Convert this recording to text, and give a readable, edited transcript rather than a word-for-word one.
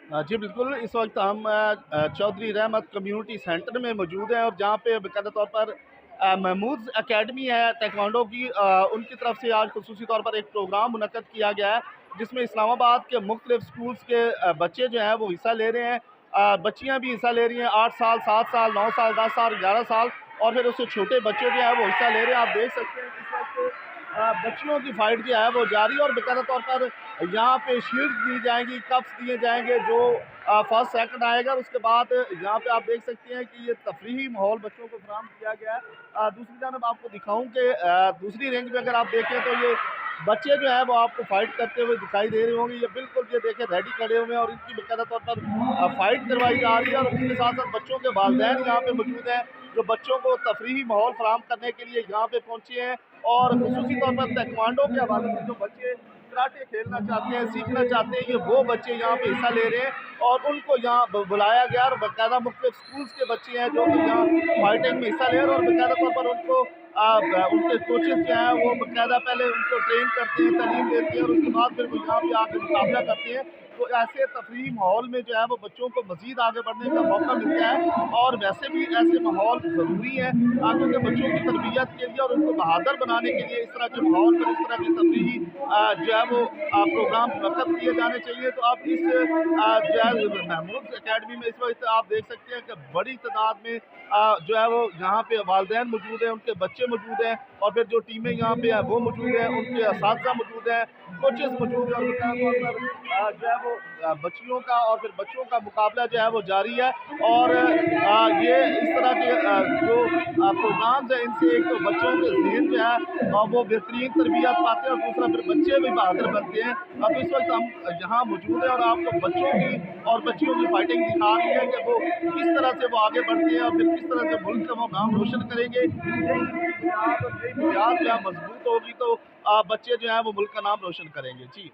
जी बिल्कुल, इस वक़्त हम चौधरी रहमत कम्युनिटी सेंटर में मौजूद हैं और जहाँ पे बाकायदा तौर पर महमूद अकेडमी है ताइक्वांडो की, उनकी तरफ से आज ख़ुसूसी तौर पर एक प्रोग्राम मुनक्कद किया गया है, जिसमें इस्लामाबाद के मुख्तलिफ़ स्कूल्स के बच्चे जो हैं वो हिस्सा ले रहे हैं। बच्चियाँ भी हिस्सा ले रही हैं, 8 साल, 7 साल, 9 साल, 10 साल, 11 साल और फिर उससे छोटे बच्चे जो हैं वो हिस्सा ले रहे हैं। आप देख सकते हैं कि इस वक़्त बच्चियों की फ़ाइट जो है वो जारी है और बाकायदा तौर पर यहाँ पे शील्ड्स दी जाएँगी, कप्स दिए जाएँगे जो फर्स्ट सेकंड आएगा और उसके बाद यहाँ पे आप देख सकते हैं कि ये तफरीही माहौल बच्चों को फराहम किया गया है। दूसरी जानब आपको दिखाऊँ कि दूसरी रिंग में अगर आप देखें तो ये बच्चे जो हैं वो आपको फ़ाइट करते हुए दिखाई दे रहे होंगे। ये बिल्कुल ये देखें रेडी खड़े हुए हैं और इनकी बाकायदा तौर पर फ़ाइट करवाई जा रही है और उसके साथ-साथ बच्चों के वालिदैन यहाँ पे मौजूद हैं, जो बच्चों को तफरीही माहौल फराहम करने के लिए यहाँ पे पहुँचे हैं और ख़ुसूसी तौर पर ताइक्वांडो के हवाले से जो बच्चे कराटे खेलना चाहते हैं, सीखना चाहते हैं, ये वो बच्चे यहाँ पे हिस्सा ले रहे हैं और उनको यहाँ बुलाया गया और बाकायदा मुख्तलिफ स्कूल्स के बच्चे हैं जो कि यहाँ फाइटिंग में हिस्सा ले रहे हैं और बाकायदा तौर पर उनको उनके कोचेस जो हैं वो बाकायदा पहले उनको ट्रेन करते हैं, तालीम देते हैं और उसके बाद फिर वो यहाँ पे आके मुकाबला करते हैं। तो ऐसे तफरीही माहौल में जो है वो बच्चों को मज़ीद आगे बढ़ने का मौका मिलता है और वैसे भी ऐसे माहौल ज़रूरी है, क्योंकि बच्चों की तरबियत के लिए और उनको बहादुर बनाने के लिए इस तरह के माहौल पर इस तरह की तफरीही जो है वो प्रोग्राम मुनक्कद किए जाने चाहिए। तो आप इस जो है महमूद अकेडमी में इस वक्त आप देख सकते हैं कि बड़ी तादाद में जो है वो यहाँ पे वालिदैन मौजूद हैं, उनके बच्चे मौजूद हैं और फिर जो टीमें यहाँ पे हैं वो मौजूद हैं, उनके असातिज़ा मौजूद हैं, कोचेस मौजूद हैं और बाकायदा तौर पर जो है वो बच्चियों का और फिर बच्चों का मुकाबला जो है वो जारी है और ये इस तरह के जो प्रोग्राम्स हैं इनसे एक तो बच्चों के ज़हन जो है वो बेहतरीन तरबियत पाते हैं और दूसरा फिर बच्चे भी बहादुर बनते हैं। अब इस वक्त हम यहाँ मौजूद हैं और आपको बच्चों की और बच्चियों की फाइटिंग दिखा रही है कि वो किस तरह से वो आगे बढ़ते हैं और फिर किस तरह से मुल्क का वो नाम रोशन करेंगे। यही बुनियाद जो है मजबूत होगी तो बच्चे जो हैं वो मुल्क का नाम रोशन करेंगे। जी।